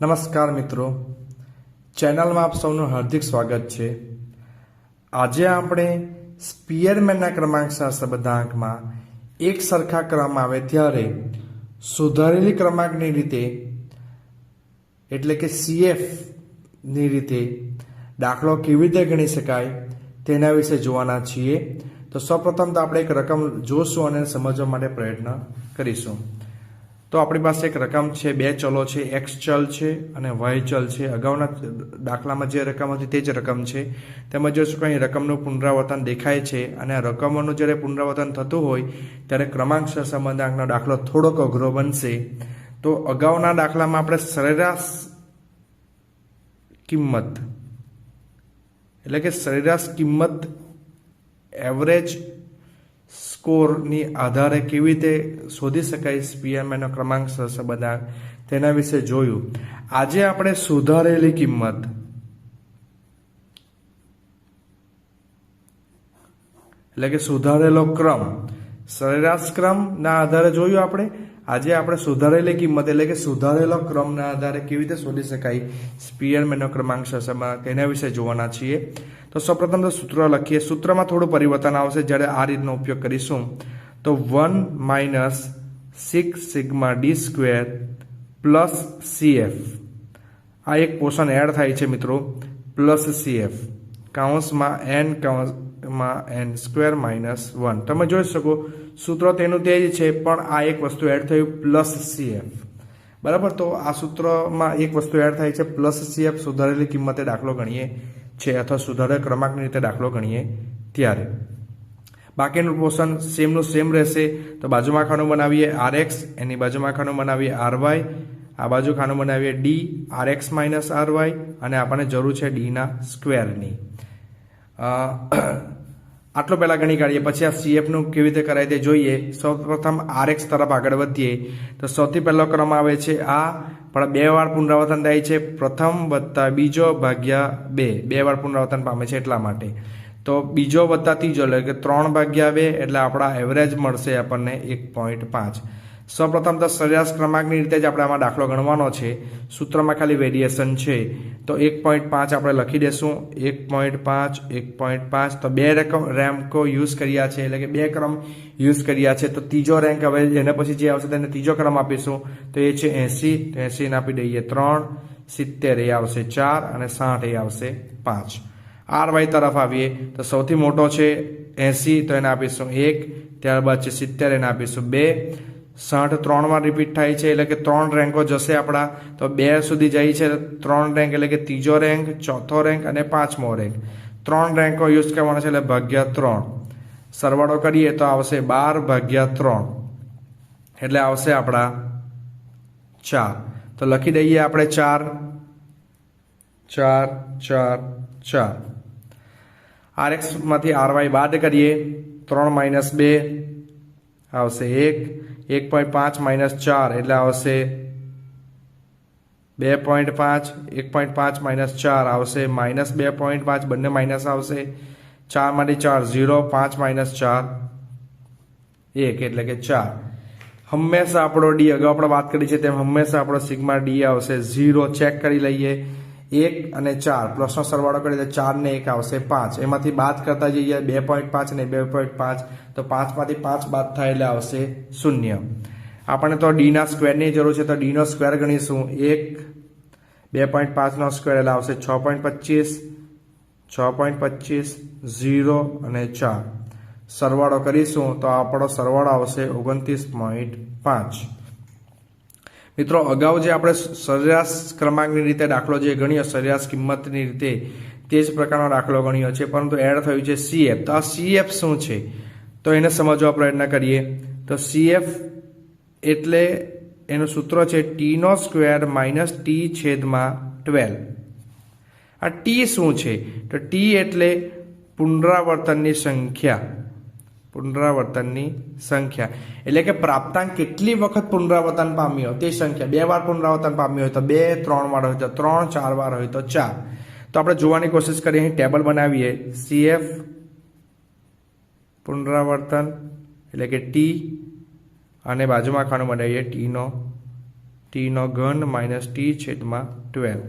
નમસ્કાર મિત્રો, ચેનલમાં આપ સૌનું હાર્દિક સ્વાગત છે। આજે આપણે સ્પીયરમેનના ક્રમાંકશાસ્ત્ર સંબંધાંકમાં એક સરખા ક્રમ આવે ત્યારે સુધારેલી ક્રમાંકની રીતે એટલે કે CF ની રીતે દાખલો કેવી રીતે ગણી શકાય તેના વિશે જોવાના છીએ। તો સૌપ્રથમ તો આપણે એક રકમ જોશું અને સમજવા માટે પ્રયત્ન કરીશું। તો આપણી પાસે એક રકમ છે, બે ચલો છે, x ચલ છે અને y ચલ છે। અગાઉના દાખલામાં જે રકમ હતી તે જ રકમ છે। તેમાં જોશું કે અહીં રકમનું પુનરાવર્તન દેખાય છે અને આ રકમોનું જ્યારે પુનરાવર્તન થતું હોય ત્યારે ક્રમાંકશાસ્ત્ર સંબંધાંકનો દાખલો થોડોક અઘરો બનશે। તો અગાઉના દાખલામાં આપણે સરેરાશ કિંમત એટલે કે સરેરાશ કિંમત એવરેજ સ્કોરની આધારે કેવી રીતે શોધી શકાય સ્પીયરમેનનો ક્રમાંકશાસ્ત્ર સંબંધાંક તેના વિશે જોયું। આજે આપણે સુધારેલી કિંમત એટલે કે સુધારેલો ક્રમ, સરેરાશ ક્રમના આધારે જોયું આપણે। આજે આપણે સુધારેલી કિંમત એટલે કે સુધારેલો ક્રમના આધારે કેવી રીતે શોધી શકાય સ્પીયરમેનનો ક્રમાંકશાસ્ત્ર સંબંધાંક તેના વિશે જોવાના છીએ। તો સૌપ્રથમ તો સૂત્ર લખીએ। સૂત્રમાં થોડું પરિવર્તન આવશે જ્યારે આ રીતનો ઉપયોગ કરીશું। તો 1 - 6 sigma d square plus CF, આ એક પોર્શન એડ થાય છે મિત્રો, પ્લસ CF કૌંસમાં n સ્ક્વેર માઇનસ 1। તમે જોઈ શકો સૂત્ર તેનું તે જ છે, પણ આ એક વસ્તુ એડ થયું પ્લસ CF, બરાબર। તો આ સૂત્રમાં એક વસ્તુ એડ થાય છે પ્લસ CF, સુધારેલી કિંમતે દાખલો ગણીએ છે અથવા સુધારેલ ક્રમાંકની રીતે દાખલો ગણીએ ત્યારે। બાકીનું પોર્શન સેમનું સેમ રહેશે। તો બાજુમાં ખાનું બનાવીએ RX, એની બાજુમાં ખાનું બનાવીએ RY, આ બાજુ ખાનું બનાવીએ D RX માઇનસ RY અને આપણને જરૂર છે D ના સ્ક્વેરની। આટલો પહેલા ગણી કાઢીએ, પછી આ CF નું કેવી રીતે કરાય તે જોઈએ। સૌપ્રથમ RX તરફ આગળ વધીએ તો સૌથી પહેલો ક્રમ આવે છે આ, પણ બે વાર પુનરાવર્તન થાય છે, પ્રથમ વત્તા બીજો ભાગ્યા 2, બે વાર પુનરાવર્તન પામે છે એટલા માટે। તો બીજો વત્તા ત્રીજો એટલે કે 3/2 એટલે આપણા એવરેજ મળશે આપણને 1.5। સૌપ્રથમ તો સરેરાશ ક્રમાંકની રીતે જ આપણે આમાં દાખલો ગણવાનો છે, સૂત્રમાં ખાલી વેરિએશન છે। તો 1.5 આપણે લખી દેશું, 1.5 1.5। તો બે રેન્કો યુઝ કર્યા છે એટલે કે બે ક્રમ યુઝ કર્યા છે। તો ત્રીજો રેન્ક હવે એના પછી જે આવશે તેને ત્રીજો ક્રમ આપીશું। તો એ છે 80, તો 80 ને આપી દઈએ 3, 70 એ આવશે 4 અને 60 એ આવશે 5। RY તરફ આવીએ તો સૌથી મોટો છે 80, તો એને આપીશું 1, ત્યારબાદ છે 70, એને આપીશું 2, 60 3 વાર રિપીટ થાય છે એટલે કે 3 રેન્કો જશે આપણા। તો 2 સુધી જાય છે 3 રેન્ક એટલે કે ત્રીજો રેન્ક, ચોથો રેન્ક અને પાંચમો રેન્ક, 3 રેન્કો યુઝ કરવાનો છે એટલે ભાગ્યા 3, સરવાળો કરીએ તો આવશે 12/3 એટલે આવશે આપણા 4। તો લખી દઈએ આપણે 4 4 4 4। RX માંથી RY બાદ કરીએ, 3 - 2 આવશે 1, 1.5 - 4 એટલે આવશે 2.5, 1.5 - 4 આવશે -2.5, બંને માઇનસ આવશે। 4 માંથી 4 0, 5 - 4 1 એટલે કે 4। હંમેશા આપણો D, અગાઉ આપણે વાત કરી છે તેમ હંમેશા આપણો સિગ્મા D આવશે 0। ચેક કરી લઈએ, 1 અને 4 પ્લસનો સરવાળો કરીએ તો 4 ને 1 આવશે 5, એમાંથી બાદ કરતા જઈએ 2.5 અને 2.5, તો 5 માંથી 5 બાદ થાય એટલે આવશે 0। આપણને તો D ના સ્ક્વેરની જરૂર છે, તો D નો સ્ક્વેર ગણીશું, 1 2.5 નો સ્ક્વેર એટલે આવશે 6.25, 6.25 0 અને 4, સરવાળો કરીશું તો આપણો સરવાળો આવશે 29.5। મિત્રો, અગાઉ જે આપણે સરેરાશ ક્રમાંકની રીતે દાખલો જે ગણ્યો, સરેરાશ કિંમતની રીતે તે જ પ્રકારનો દાખલો ગણ્યો છે, પરંતુ એડ થયું છે CF। તો આ CF શું છે તો એને સમજવા પ્રયત્ન કરીએ। તો CF એટલે એનું સૂત્ર છે T² - T/12। આ T શું છે તો T એટલે પુનરાવર્તનની સંખ્યા, પુનરાવર્તનની સંખ્યા એટલે કે પ્રાપ્તાંક કેટલી વખત પુનરાવર્તન પામ્યો તે સંખ્યા। 2 વાર પુનરાવર્તન પામ્યો હોય તો 2, 3 વાર હોય તો 3, 4 વાર હોય તો 4। તો આપણે જોવાની કોશિશ કરીએ, અહીં ટેબલ બનાવીએ, CF પુનરાવર્તન એટલે કે T અને બાજુમાં ખાનું બનાવીએ T નો ટીનો ઘન માઇનસ ટી છેદમાં 12.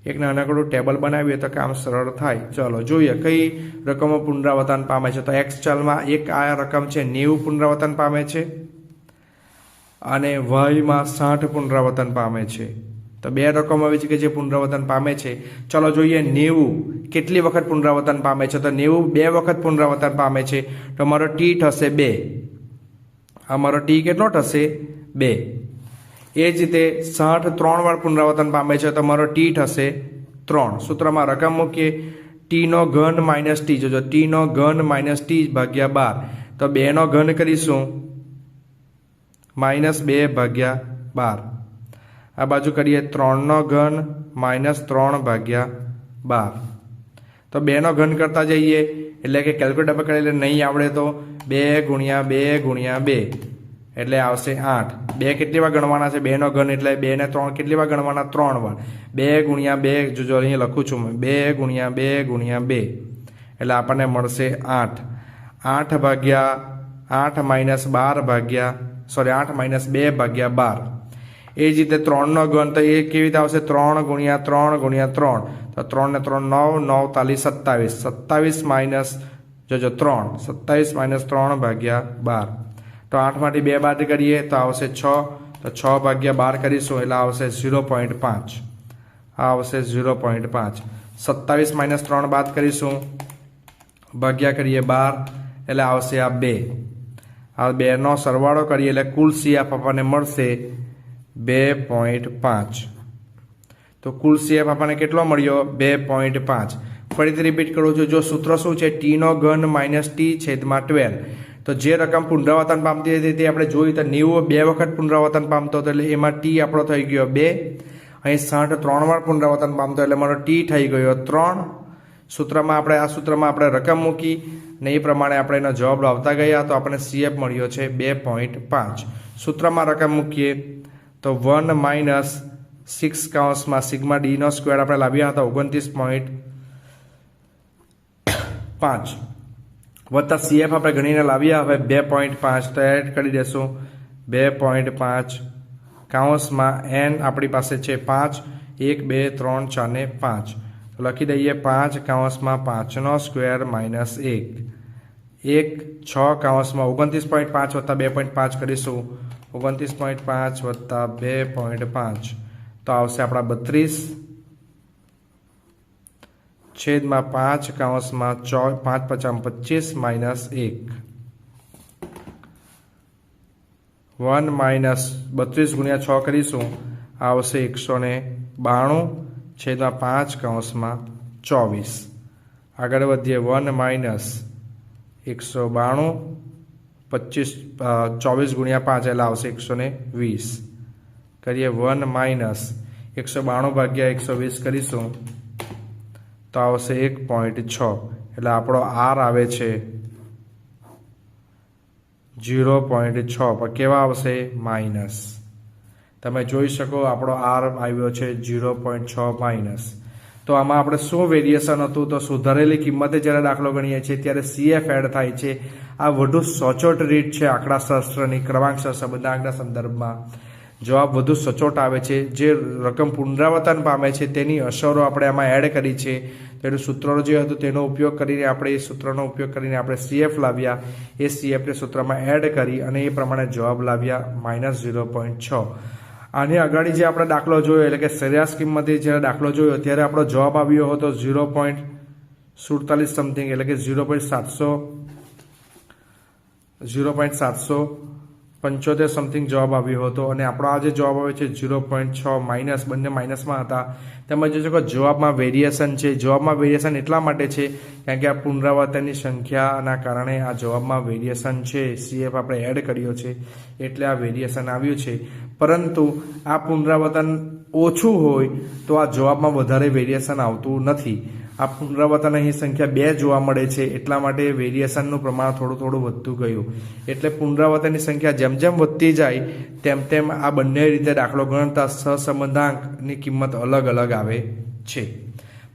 એક નાનકડું ટેબલ બનાવીએ તો કામ સરળ થાય. ચલો જોઈએ કઈ રકમો પુનરાવર્તન પામે છે. તો એક્સ ચલમાં એક આ રકમ છે 90 પુનરાવર્તન પામે છે અને વાયમાં 60 પુનરાવર્તન પામે છે. તો બે રકમ આવી છે કે જે પુનરાવર્તન પામે છે. ચલો જોઈએ 90 કેટલી વખત પુનરાવર્તન પામે છે. તો 90 બે વખત પુનરાવર્તન પામે છે. તો અમારો ટી થશે 2. અમારો ટી કેટલો થશે 2. એ જ રીતે 60 3 વાર પુનરાવર્તન પામે છે. તો અમારો ટી થશે 3. સૂત્રમાં રકમ મૂકીએ ટીનો ઘન માઇનસ ટી. જોજો ટીનો ઘન માઇનસ ટી ભાગ્યા 12. તો 2 નો ઘન કરીશું -2 ભાગ્યા 12. આ બાજુ કરીએ 3 નો ઘન -3 ભાગ્યા 12. તો 2 નો ઘન કરતા જઈએ એટલે કે કેલ્ક્યુલેટર પર કરીને નહીં આવડે તો 2 ગુણ્યા 2 ગુણ્યા 2 એટલે આવશે 8. 2 કેટલી વાર ગણવાના છે 2 નો ઘન એટલે 2 ને 3 કેટલી વાર ગણવાના 3 વાર. 2 ગુણ્યા 2 જોજો અહીંયા લખું છું મેં 2 ગુણ્યા 2 ગુણ્યા 2 એટલે આપણને મળશે 8. 8 ભાગ્યા 8 માઇનસ 12 ભાગ્યા 8 માઇનસ 2 ભાગ્યા 12. એ જ રીતે 3 નો ઘન તો એ કેવી રીતે આવશે 3 ગુણ્યા 3 ગુણ્યા 3. તો 3 ને 3 9 9 તાલી 27. 27 માઇનસ જોજો 3 27 માઇનસ 3 ભાગ્યા 12. તો 8 માંથી 2 બાદ કરીએ તો આવશે 6. તો 6 ભાગ્યા 12 કરીશું એટલે આવશે 0.5. આ આવશે 0.5. 27 માઇનસ 3 બાદ કરીશું ભાગ્યા કરીએ 12 એટલે આવશે આ 2. આ 2 નો સરવાળો કરીએ એટલે કુલ CF આપણને મળશે 2.5. તો કુલ CF આપણને કેટલો મળ્યો 2.5. ફરીથી રિપીટ કરું છું. જો સૂત્ર શું છે ટીનો ઘન માઇનસ ટી છેદમાં 12. તો જે રકમ પુનરાવર્તન પામતી હતી તે આપણે જોયું તો 90 બે વખત પુનરાવર્તન પામતો હતો એટલે એમાં ટી આપણો થઈ ગયો 2. અહીં 60 3 વાર પુનરાવર્તન પામતો એટલે મારો ટી થઈ ગયો 3. આ સૂત્રમાં આપણે રકમ મૂકી ને એ પ્રમાણે આપણે એનો જવાબ લાવતા ગયા તો આપણને CF મળ્યો છે 2.5. સૂત્રમાં રકમ મૂકીએ તો 1 માઇનસ 6 કૌંસમાં સિગ્મા ડી નો સ્ક્વેર આપણે લાવ્યા હતા 29.5 વત્તા CF આપણે ગણીને લાવ્યા હવે 2.5. તો એડ કરી દેશું 2.5 કૌંસમાં n આપણી પાસે છે 5 1 2 3 4 ને 5. તો લખી દઈએ 5 કૌંસમાં 5 નો સ્ક્વેર માઇનસ 1 6 કૌંસમાં 29.5 વત્તા 2.5 કરીશું 29.5 વત્તા 2.5 તો આવશે આપણા 32 છેદમાં 5 કૌંસમાં 5 5 25 માઇનસ 1 1 માઇનસ 32 ગુણ્યા 6 કરીશું આવશે 192 છેદમાં 5 કૌંસમાં 24. આગળ વધીએ 1 માઇનસ 192 24 ગુણ્યા 5 એટલે આવશે 120. કરીએ 1 માઇનસ 192 ભાગ્યા 120 કરીશું તો આવશે 1.6 એટલે આપણો R આવે છે 0.6 પર કેવા આવશે માઇનસ. તમે જોઈ શકો આપણો R આવ્યો છે 0.6 માઇનસ. તો આમાં આપણે શું વેરિએશન હતું તો સુધારેલી કિંમતે જ્યારે દાખલો ગણીએ છીએ ત્યારે CF એડ થાય છે. આ વધુ સચોટ રીત છે આંકડાશાસ્ત્રની ક્રમાંકશાસ્ત્ર સંબંધાંકના સંદર્ભમાં. જવાબ વધુ સચોટ આવે છે. જે રકમ પુનરાવર્તન પામે છે તેની અસરો આપણે આમાં એડ કરી છે. તેનું સૂત્ર જે હતું તેનો ઉપયોગ કરીને આપણે એ સૂત્રનો ઉપયોગ કરીને આપણે CF લાવ્યા. એ CFને સૂત્રમાં એડ કરી અને એ પ્રમાણે જવાબ લાવ્યા -0.6. આની આગળ જે આપણે દાખલો જોયો એટલે કે સરેરાશ કિંમતે જ્યારે દાખલો જોયો ત્યારે આપણો જવાબ આવ્યો હતો 0.47 સમથિંગ એટલે કે 0.775 સમથિંગ જવાબ આવ્યો હતો અને આપણો આ જે જવાબ આવે છે 0.6 માઇનસ બંને માઇનસમાં હતા. તમે જોઈ શકો જવાબમાં વેરિએશન છે. જવાબમાં વેરિએશન એટલા માટે છે કારણ કે આ પુનરાવર્તનની સંખ્યાના કારણે આ જવાબમાં વેરિએશન છે. CF આપણે એડ કર્યો છે એટલે આ વેરિએશન આવ્યું છે. પરંતુ આ પુનરાવર્તન ઓછું હોય તો આ જવાબમાં વધારે વેરિએશન આવતું નથી. આ પુનરાવર્તન અહીં સંખ્યા 2 જોવા મળે છે એટલા માટે વેરિએશનનું પ્રમાણ થોડું વધતું ગયું. એટલે પુનરાવર્તનની સંખ્યા જેમ જેમ વધતી જાય તેમ તેમ આ બંને રીતે દાખલો ગણતા સહસંબંધાંકની કિંમત અલગ અલગ આવે છે.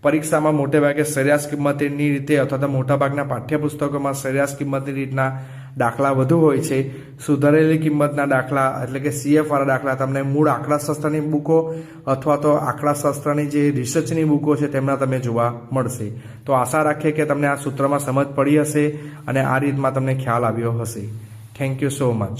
પરીક્ષામાં મોટે ભાગે સરેરાશ કિંમતની રીતે અથવા તો મોટાભાગના પાઠ્યપુસ્તકોમાં સરેરાશ કિંમતની રીતના દાખલા વધુ હોય છે. સુધારેલી કિંમતના દાખલા એટલે કે CF વાળા દાખલા તમને મૂળ આંકડાશાસ્ત્રની બુકો અથવા તો આંકડાશાસ્ત્રની જે રિસર્ચની બુકો છે તેમના તમે જોવા મળશે. તો આશા રાખીએ કે તમને આ સૂત્રમાં સમજ પડી હશે અને આ રીતમાં તમને ખ્યાલ આવ્યો હશે. Thank you so much.